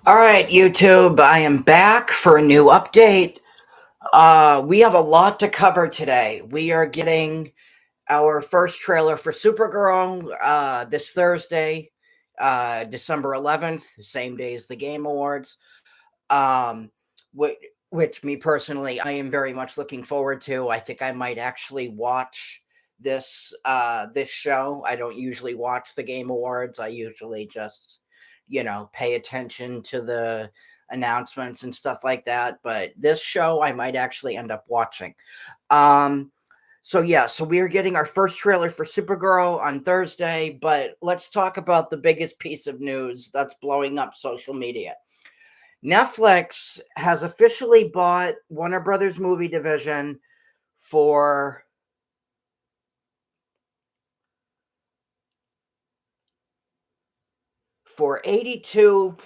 All right, YouTube, I am back for a new update. We have a lot to cover today. We are getting our first trailer for Supergirl this Thursday, December 11th, same day as the Game Awards. Um, which, which me personally, I am very much looking forward to. I think I might actually watch this show. I don't usually watch the Game Awards. I usually just pay attention to the announcements and stuff like that. But this show, I might actually end up watching. Um, so we are getting our first trailer for Supergirl on Thursday. But let's talk about the biggest piece of news that's blowing up social media. Netflix has officially bought Warner Brothers movie division for for 82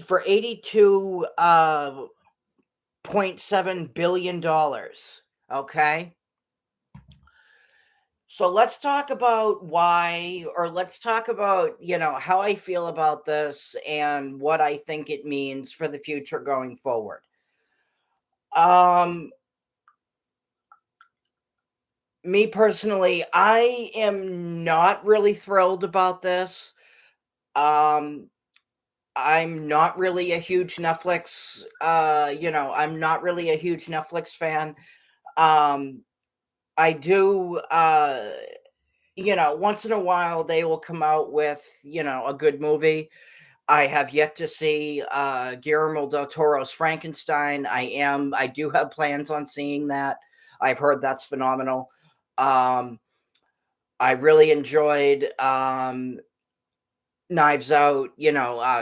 for 82 $0.7 billion. Okay. So let's talk about why, or let's talk about, how I feel about this and what I think it means for the future going forward. Um, Me personally, I am not really thrilled about this. Um, I'm not really a huge I'm not really a huge Netflix fan. Um, I do, once in a while they will come out with, a good movie. I have yet to see Guillermo del Toro's Frankenstein. I do have plans on seeing that. I've heard that's phenomenal. Um, I really enjoyed Knives Out,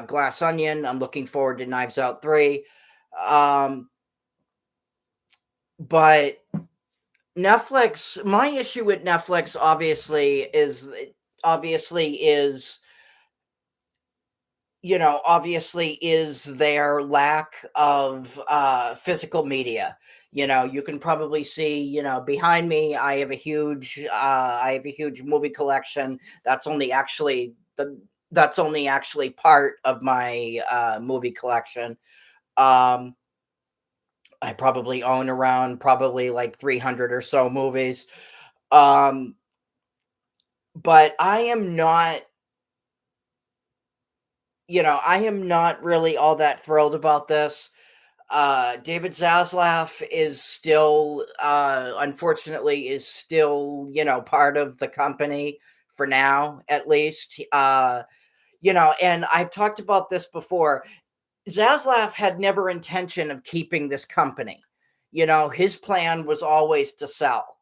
Glass Onion. I'm looking forward to Knives Out 3. Um, but my issue with Netflix obviously is obviously is their lack of physical media. You can probably see, behind me, I have a huge movie collection. That's only actually part of my movie collection. um I probably own around probably like 300 or so movies. um but I am not really all that thrilled about this. David Zaslav is still, unfortunately, is still, part of the company for now, at least. And I've talked about this before. Zaslav had never intention of keeping this company. His plan was always to sell.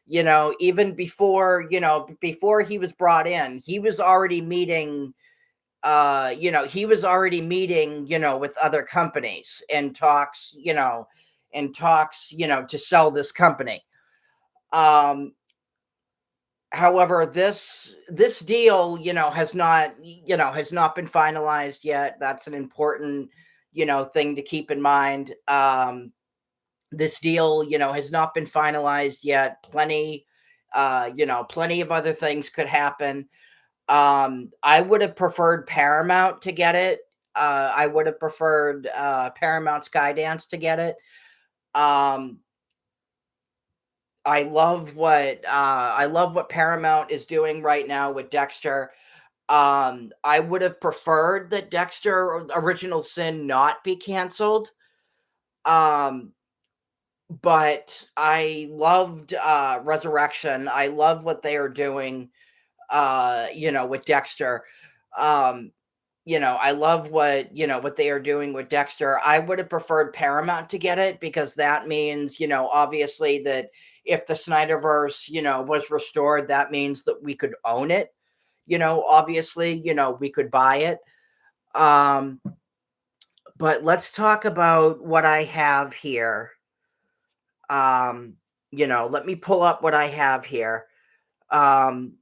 Even before he was brought in, he was already meeting with other companies and talks to sell this company. Um, However, this deal, has not been finalized yet. That's an important, thing to keep in mind. This deal, has not been finalized yet. Plenty of other things could happen. I would have preferred Paramount to get it. I would have preferred Paramount Skydance to get it. Um, I love what Paramount is doing right now with Dexter. I would have preferred that Dexter Original Sin not be canceled. Um, but I loved Resurrection. I love what they are doing with Dexter. Um, I love what they are doing with Dexter. I would have preferred Paramount to get it because that means, obviously that if the Snyderverse, was restored, that means that we could own it. Obviously, we could buy it. Um, but let's talk about what I have here. Um, let me pull up what I have here. Um,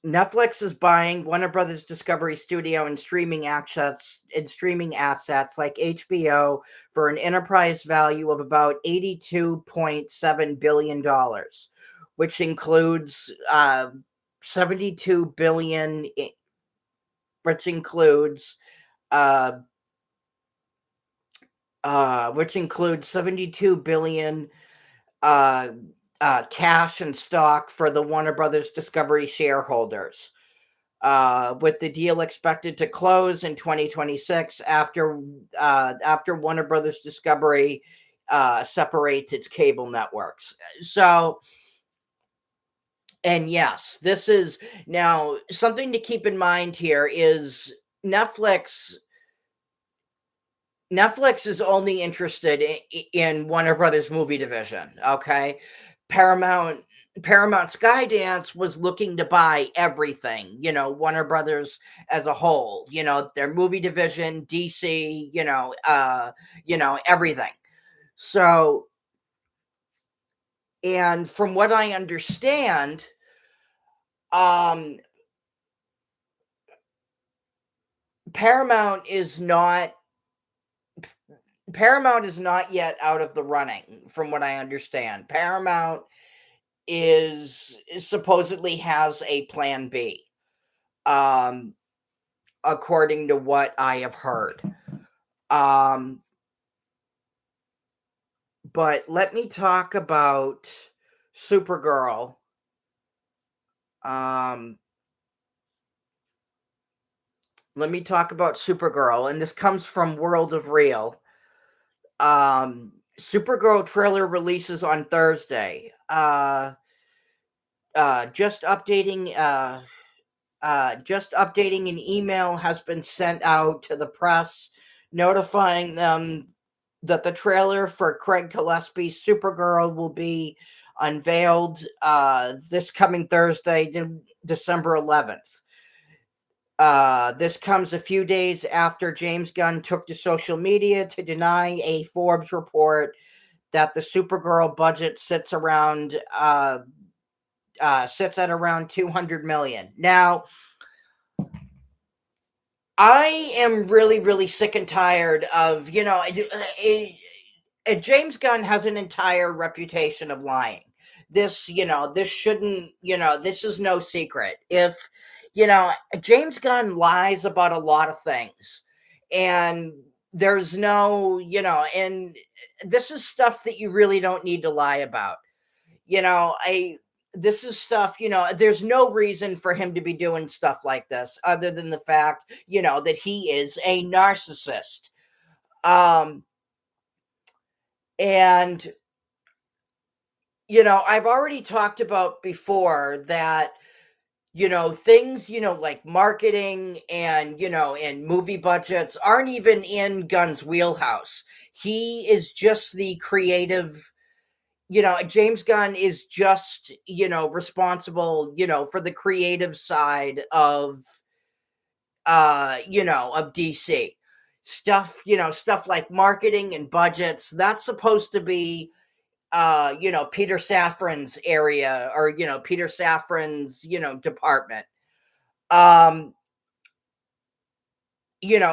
Netflix is buying Warner Brothers Discovery Studio and streaming assets like HBO for an enterprise value of about $82.7 billion, which includes 72 billion, which includes uh, which includes 72 billion uh, cash and stock for the Warner Brothers Discovery shareholders. With the deal expected to close in 2026 after Warner Brothers Discovery separates its cable networks. So, and yes, this is now something to keep in mind here is Netflix. Netflix is only interested in Warner Brothers movie division. Okay, Paramount Paramount Skydance was looking to buy everything, Warner Brothers as a whole, their movie division, DC, everything. So, and from what I understand, um, Paramount is not Paramount is not yet out of the running, from what I understand. Paramount is supposedly has a plan B, um, according to what I have heard. Um, but let me talk about Supergirl. Um, let me talk about Supergirl, and this comes from World of Real. Supergirl trailer releases on Thursday. Just updating. Just updating an email has been sent out to the press, notifying them that the trailer for Craig Gillespie's Supergirl will be unveiled this coming Thursday, December 11th. This comes a few days after James Gunn took to social media to deny a Forbes report that the Supergirl budget sits at around 200 million. Now, I am really, really sick and tired of, James Gunn has an entire reputation of lying. This shouldn't, this is no secret. If, James Gunn lies about a lot of things, and there's no, and this is stuff that you really don't need to lie about. This is stuff, there's no reason for him to be doing stuff like this other than the fact, that he is a narcissist. Um, and, I've already talked about before that, things, like marketing and movie budgets aren't even in Gunn's wheelhouse. He is just the creative. James Gunn is just, responsible, for the creative side of DC stuff, stuff like marketing and budgets. That's supposed to be, Peter Safran's area, or, Peter Safran's, department. Um,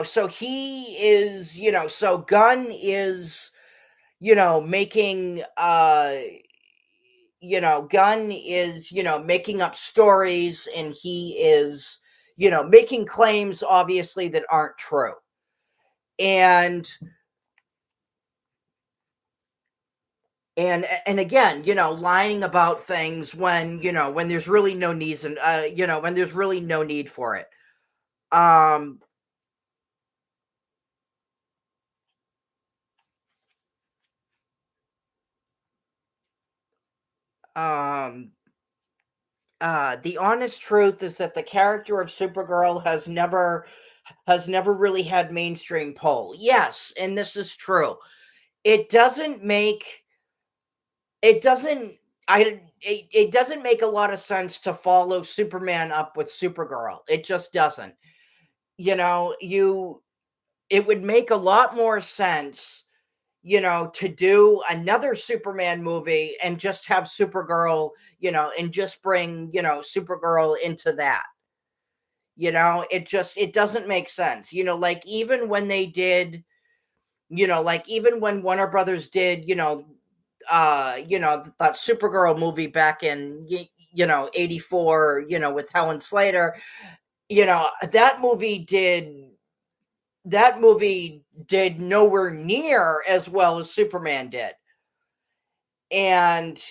so he is, so Gunn is, making, Gunn is, making up stories, and he is, making claims, obviously, that aren't true. And and again, lying about things when, when there's really no needs, and when there's really no need for it. Um um the honest truth is that the character of Supergirl has never really had mainstream pull. Yes, and this is true. It doesn't make it doesn't it doesn't make a lot of sense to follow Superman up with Supergirl. It just doesn't. You It would make a lot more sense, to do another Superman movie and just have Supergirl, and just bring, Supergirl into that. It doesn't make sense. Like even when they did, like even when Warner Brothers did, that Supergirl movie back in 84, with Helen Slater, that movie did that movie did nowhere near as well as Superman did. And,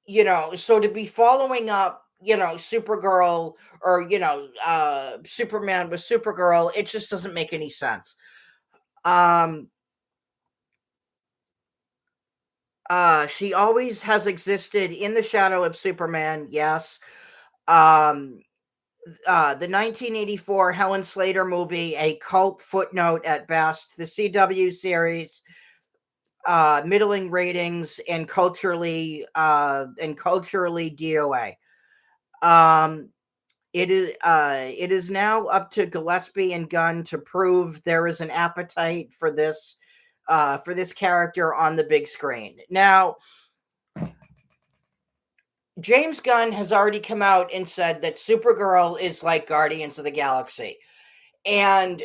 so to be following up, Supergirl or, Superman with Supergirl, it just doesn't make any sense. Um, she always has existed in the shadow of Superman, yes. Um, the 1984 Helen Slater movie, a cult footnote at best. The CW series, middling ratings and culturally DOA. Um, it is now up to Gillespie and Gunn to prove there is an appetite for this character on the big screen. Now, James Gunn has already come out and said that Supergirl is like Guardians of the Galaxy. And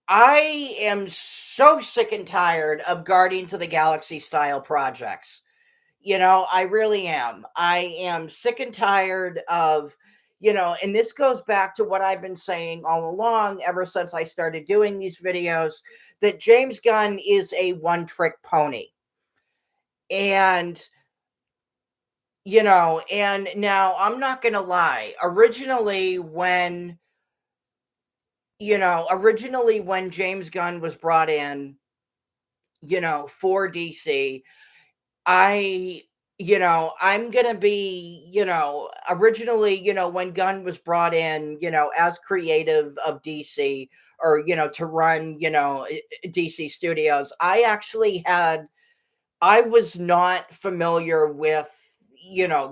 I am so sick and tired of Guardians of the Galaxy style projects. I really am. I am sick and tired of, and this goes back to what I've been saying all along, ever since I started doing these videos, that James Gunn is a one trick pony. And, and now I'm not going to lie. Originally when James Gunn was brought in, for DC, I I'm gonna be, originally, when Gunn was brought in, as creative of DC, or, to run, DC Studios, I was not familiar with,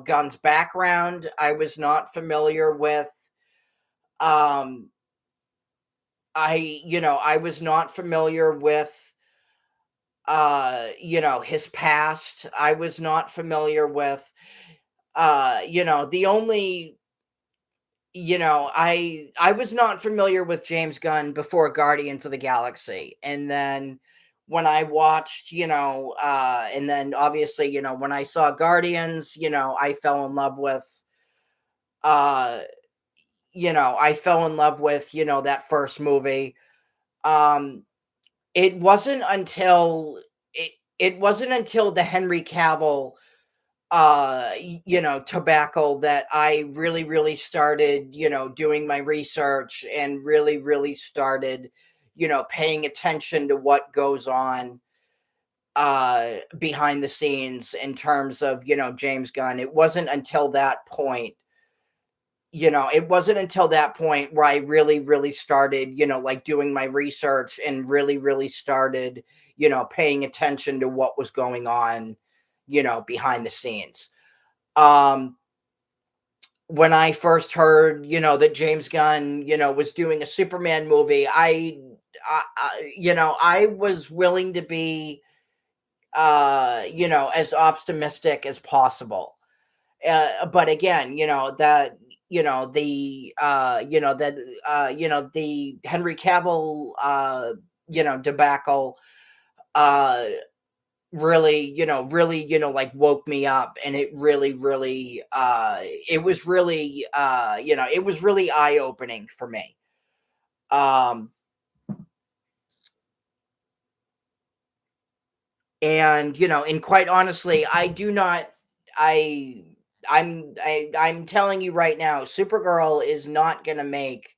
Gunn's background. I was not familiar with, um, I was not familiar with, his past. I was not familiar with, the only, I was not familiar with James Gunn before Guardians of the Galaxy. And then when I watched, and then obviously, when I saw Guardians, I fell in love with, uh, that first movie. Um, it wasn't until it wasn't until the Henry Cavill tobacco that I really started, doing my research and really started, paying attention to what goes on behind the scenes in terms of, James Gunn. It wasn't until that point where I really started, like doing my research and really started, paying attention to what was going on, behind the scenes. Um, when I first heard, that James Gunn, was doing a Superman movie, I was willing to be, as optimistic as possible. But again, the Henry Cavill, debacle, uh, like woke me up, and it really, it was really eye opening for me. Um, and and quite honestly, I do not, I, I'm telling you right now, Supergirl is not going to make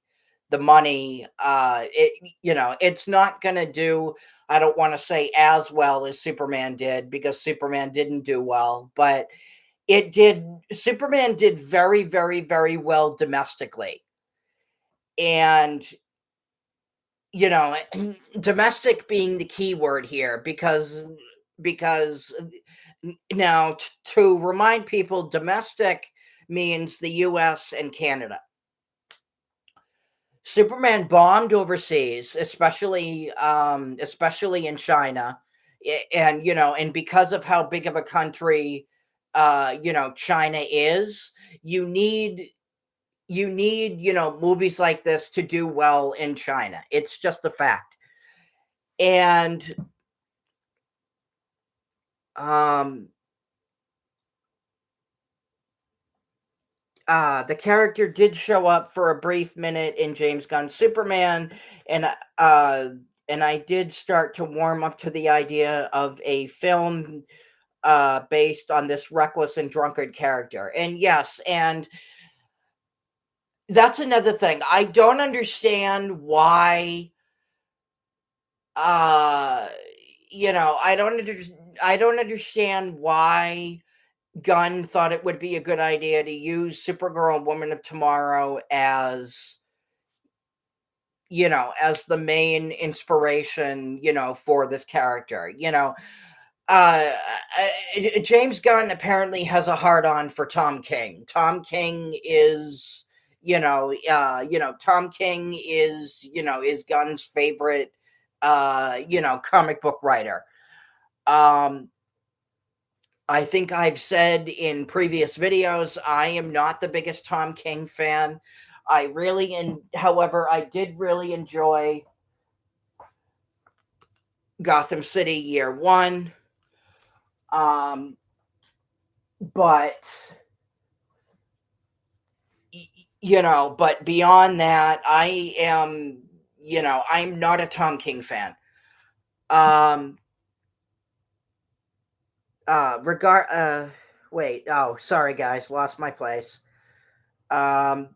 the money. It's not going to do. I don't want to say as well as Superman did, because Superman didn't do well, but it did. Superman did very well domestically, and domestic being the key word here, because now, to remind people, domestic means the US and Canada. Superman bombed overseas, especially in China. And and because of how big of a country China is, you need movies like this to do well in China. It's just a fact. And um The character did show up for a brief minute in James Gunn's Superman, and and I did start to warm up to the idea of a film based on this reckless and drunkard character. And yes, and that's another thing. I don't understand why uh I don't understand why Gunn thought it would be a good idea to use Supergirl and Woman of Tomorrow as, as the main inspiration, for this character. Uh, James Gunn apparently has a hard on for Tom King. Tom King is, Tom King is Gunn's favorite, comic book writer. Um, I think I've said in previous videos, I am not the biggest Tom King fan. However, I did really enjoy Gotham City Year One. Um, but but beyond that, I'm not a Tom King fan. Um, regard, wait, oh, sorry guys, lost my place. Oh,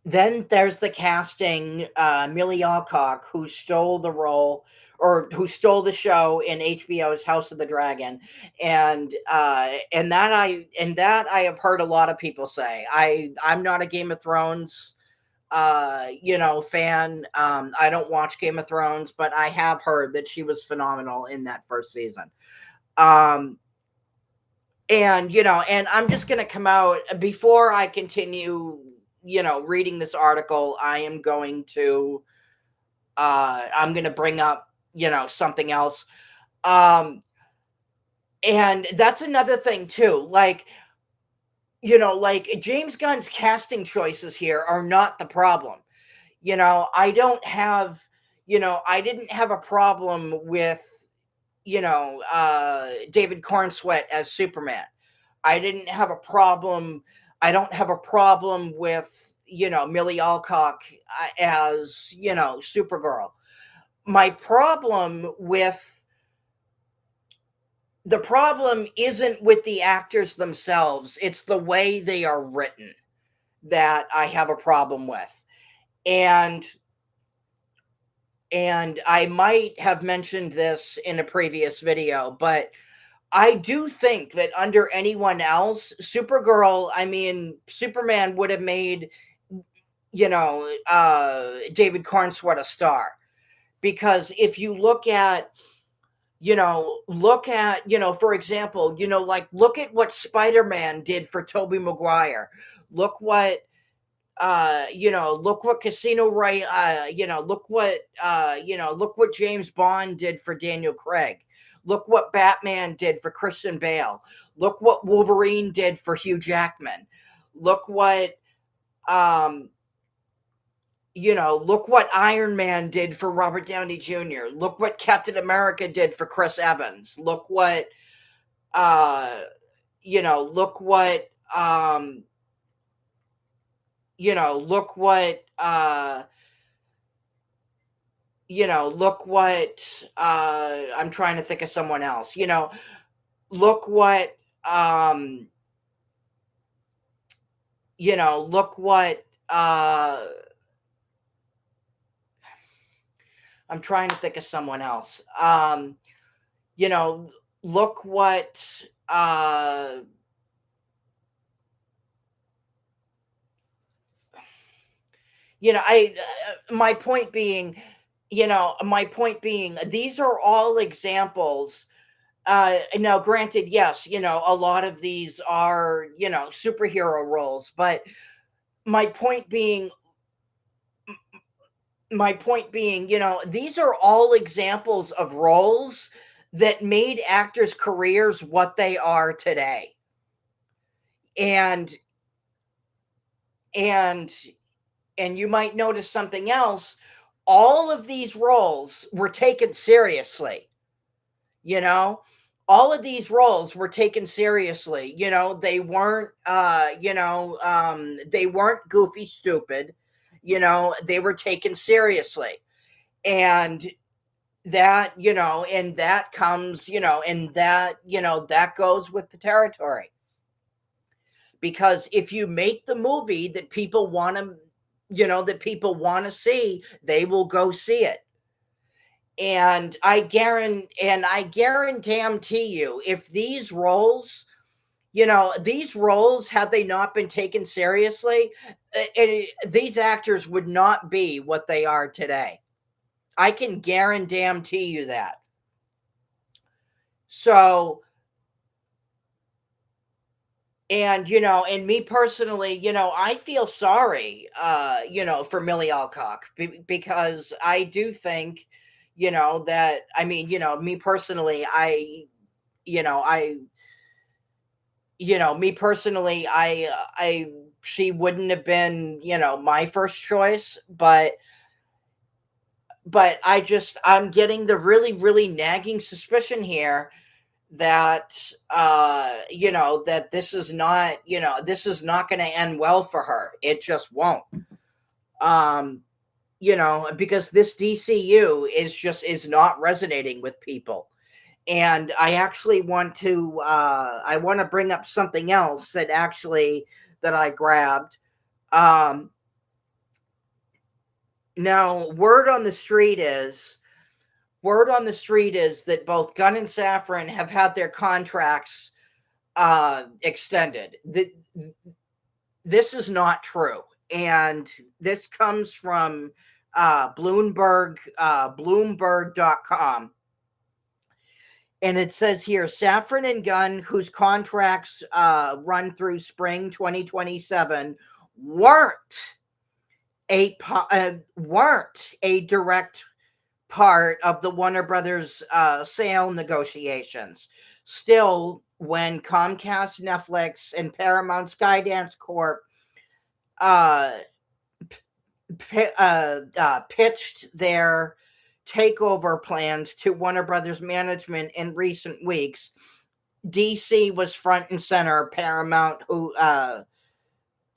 then there's the casting, Millie Alcock, who stole the role or who stole the show in HBO's House of the Dragon, and that I have heard a lot of people say. I'm not a Game of Thrones fan. I don't watch Game of Thrones, but I have heard that she was phenomenal in that first season. Um, and I'm just going to come out before I continue, reading this article. I'm going to bring up, something else. And that's another thing too. Like James Gunn's casting choices here are not the problem. I don't have, I didn't have a problem with, David Cornsweet as Superman. I didn't have a problem. I don't have a problem with, Millie Alcock as, Supergirl. My problem with the problem isn't with the actors themselves. It's the way they are written that I have a problem with. And I might have mentioned this in a previous video, but I do think that under anyone else, Superman would have made, David Cornsweet a star. Because if you look at, for example, look at what Spider-Man did for Tobey Maguire. Look what, look what Casino Royale, look what James Bond did for Daniel Craig. Look what Batman did for Christian Bale. Look what Wolverine did for Hugh Jackman. Look what, look what Iron Man did for Robert Downey Jr. Look what Captain America did for Chris Evans. Look what, look what, look what, look what, I'm trying to think of someone else, look what, look what, I'm trying to think of someone else. Look what, my point being, these are all examples. Now, granted, yes, a lot of these are, superhero roles, but my point being, these are all examples of roles that made actors' careers what they are today. And you might notice something else. All of these roles were taken seriously. all of these roles were taken seriously. They weren't they weren't goofy stupid. They were taken seriously. And that comes, that goes with the territory. Because if you make the movie that people want to, see, they will go see it. And I guarantee you, if these roles, had they not been taken seriously, these actors would not be what they are today. I can guarantee you that. So, and me personally, I feel sorry, for Millie Alcock, because I do think, that, I mean, me personally, you know, I, me personally, she wouldn't have been, my first choice, but I'm getting the really, really nagging suspicion here that, that this is not going to end well for her. It just won't. Um, because this DCU is not resonating with people. And I want to bring up something else that I grabbed. Um, now word on the street is that both Gunn and Safran have had their contracts extended. This is not true, and this comes from Bloomberg.com. And it says here, Safran and Gunn, whose contracts run through spring 2027, weren't weren't a direct part of the Warner Brothers sale negotiations. Still, when Comcast, Netflix, and Paramount Skydance Corp uh, pitched their takeover plans to Warner Brothers management in recent weeks, DC was front and center. Paramount, who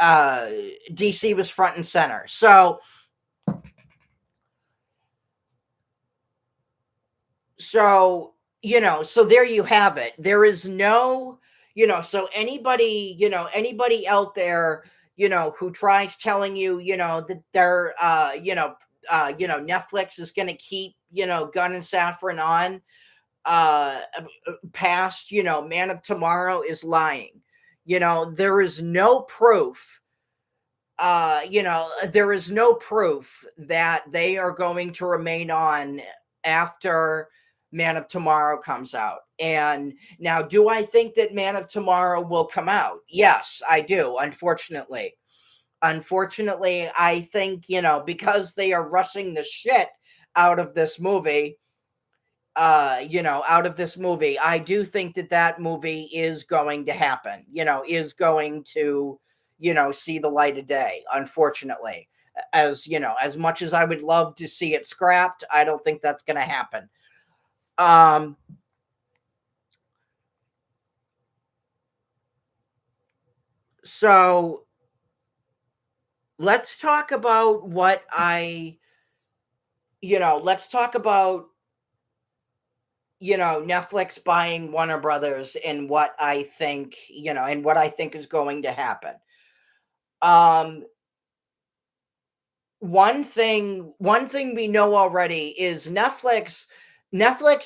DC was front and center. So so there you have it. There is no, so anybody out there, who tries telling you, that they're Netflix is going to keep, Gunn and Safran on past, Man of Tomorrow, is lying. There is no proof, there is no proof that they are going to remain on after Man of Tomorrow comes out. And now, do I think that Man of Tomorrow will come out? Yes, I do. Unfortunately, I think, because they are rushing the shit out of this movie, I do think that movie is going to happen, is going to, see the light of day. Unfortunately, as much as I would love to see it scrapped, I don't think that's going to happen. um so let's talk about let's talk about, Netflix buying Warner Brothers, and what I think is going to happen. Um, one thing we know already is Netflix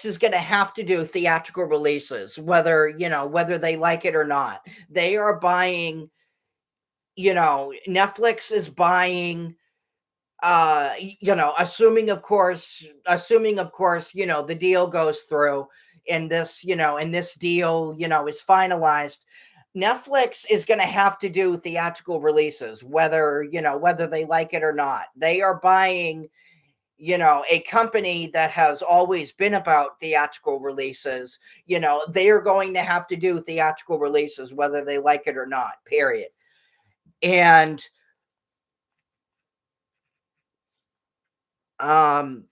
is going to have to do theatrical releases, whether they like it or not. They are buying, Netflix is buying, assuming of course, the deal goes through, and this deal, is finalized. Netflix is going to have to do theatrical releases, whether they like it or not. They are buying, a company that has always been about theatrical releases. They are going to have to do theatrical releases, whether they like it or not, period. And um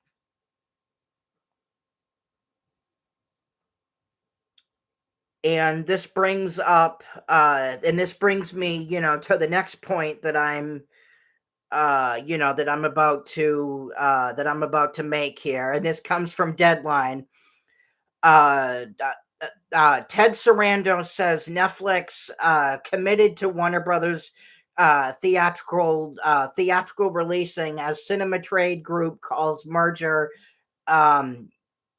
And this brings up, and this brings me, to the next point that I'm about to make here. And this comes from Deadline. Uh, Ted Sarandos says Netflix committed to Warner Brothers theatrical releasing as Cinema Trade Group calls merger um,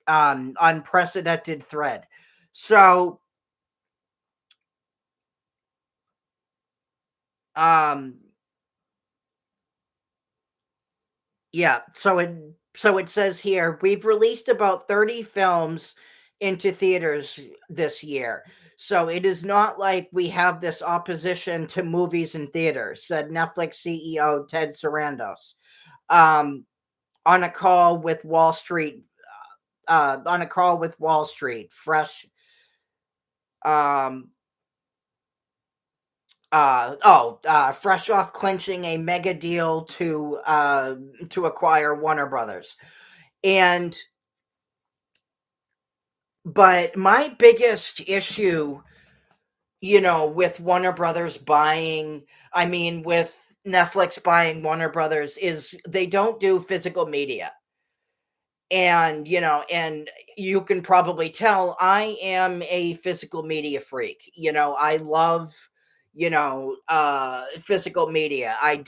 unprecedented thread. So um, yeah, so it says here we've released about 30 films into theaters this year. So it is not like we have this opposition to movies in theaters, said Netflix CEO Ted Sarandos. Um, on a call with Wall Street fresh um fresh off clinching a mega deal to acquire Warner Brothers. And but my biggest issue, with Warner Brothers buying, I mean, with Netflix buying Warner Brothers is they don't do physical media. And you can probably tell I am a physical media freak. I love, physical media. I'm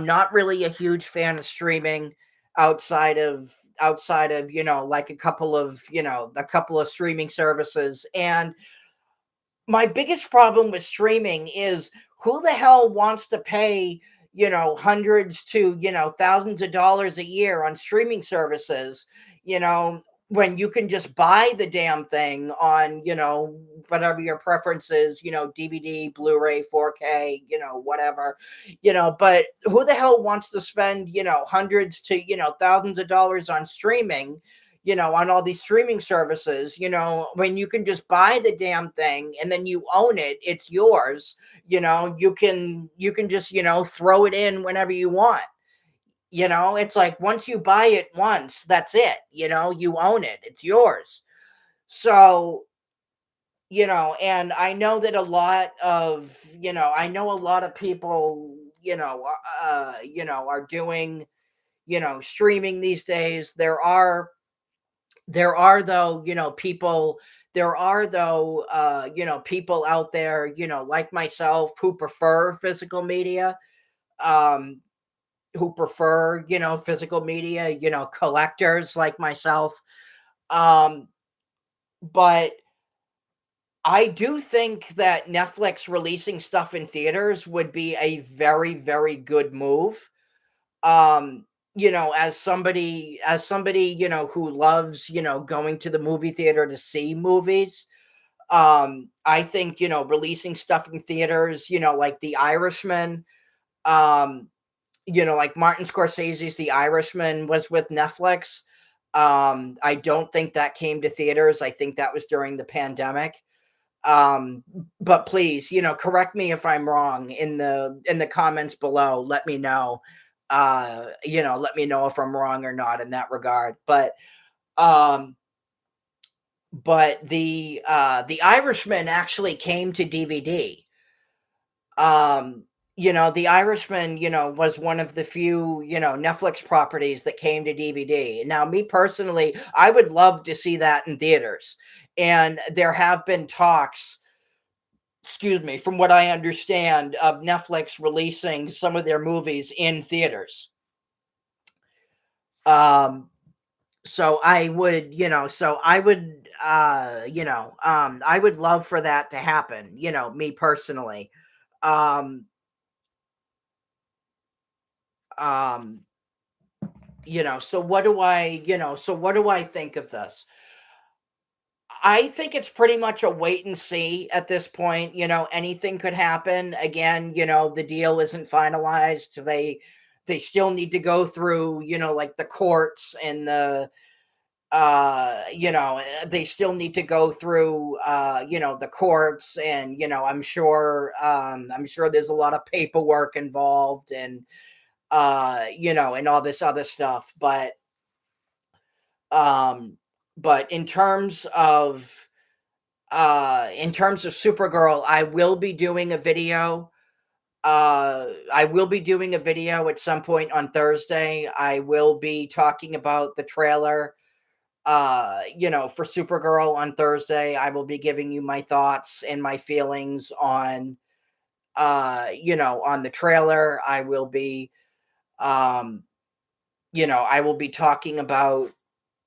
not really a huge fan of streaming outside of, like a couple of streaming services. And my biggest problem with streaming is who the hell wants to pay, hundreds to, thousands of dollars a year on streaming services, you know, when you can just buy the damn thing on, whatever your preference is, DVD, Blu-ray, 4K, whatever, but who the hell wants to spend, hundreds to, thousands of dollars on streaming, on all these streaming services, when you can just buy the damn thing and then you own it, it's yours, you can just, throw it in whenever you want. It's like once you buy it once, that's it, you own it, it's yours. So, and I know a lot of people, are doing, streaming these days. There are though, people there are though, people out there, like myself who prefer physical media, um, collectors like myself. Um, but I do think that Netflix releasing stuff in theaters would be a very, very good move. Um, as somebody, who loves, going to the movie theater to see movies. I think, releasing stuff in theaters, like The Irishman, um, like Martin Scorsese's The Irishman was with Netflix. I don't think that came to theaters. I think that was during the pandemic. Um, but please, correct me if I'm wrong in the comments below. Let me know. Let me know if I'm wrong or not in that regard. Um, but the Irishman actually came to DVD. The Irishman, was one of the few, Netflix properties that came to DVD. Now, me personally, I would love to see that in theaters. And there have been talks, excuse me, from what I understand, of Netflix releasing some of their movies in theaters. Um, I would love for that to happen, me personally. Um, um, so what do I think of this? I think it's pretty much a wait and see at this point. Anything could happen. Again, the deal isn't finalized. They still need to go through, like the courts and they still need to go through the courts, and I'm sure there's a lot of paperwork involved, and all this other stuff. Um but in terms of In terms of Supergirl, I will be doing a video. I will be doing a video at some point on Thursday. I will be talking about the trailer, for Supergirl on Thursday. I will be giving you my thoughts and my feelings on the trailer. Um, I will be talking about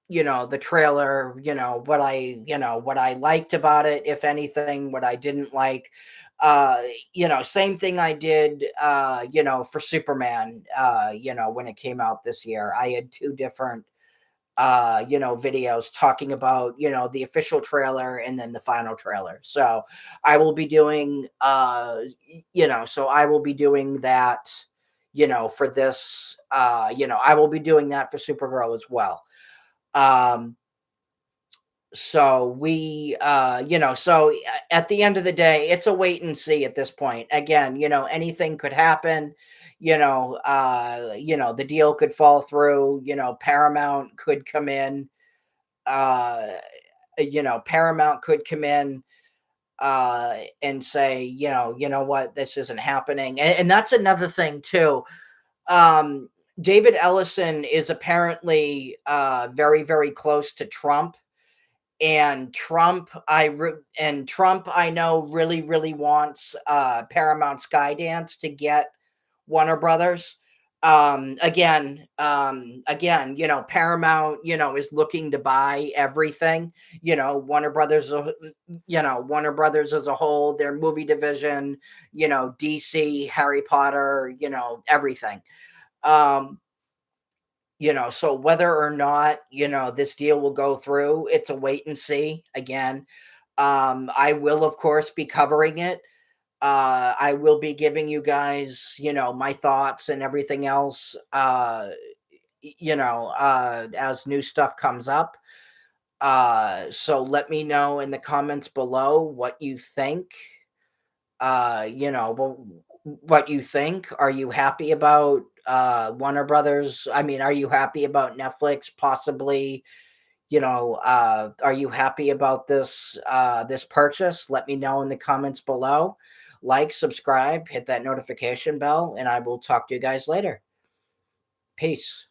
the trailer, what I liked about it, if anything, what I didn't like. Uh, Same thing I did, for Superman, when it came out this year. I had two different, videos talking about, the official trailer and then the final trailer. So I will be doing, so I will be doing that, for this, I will be doing that for Supergirl as well. Um, at the end of the day, it's a wait and see at this point. Again, anything could happen. The deal could fall through. Paramount could come in. Uh, Paramount could come in and say, what, this isn't happening. And that's another thing too. Um, David Ellison is apparently very, very close to Trump, and Trump I know really, really wants Paramount Skydance to get Warner Brothers. Again, Paramount, is looking to buy everything. Warner Brothers as a whole, their movie division, DC, Harry Potter, everything. Um, so whether or not, this deal will go through, it's a wait and see. Again, I will, of course, be covering it. I will be giving you guys, my thoughts and everything else, as new stuff comes up. So let me know in the comments below what you think. What you think. Are you happy about Warner Brothers? I mean, are you happy about Netflix possibly, are you happy about this purchase? Let me know in the comments below. Like, subscribe, hit that notification bell, and I will talk to you guys later. Peace.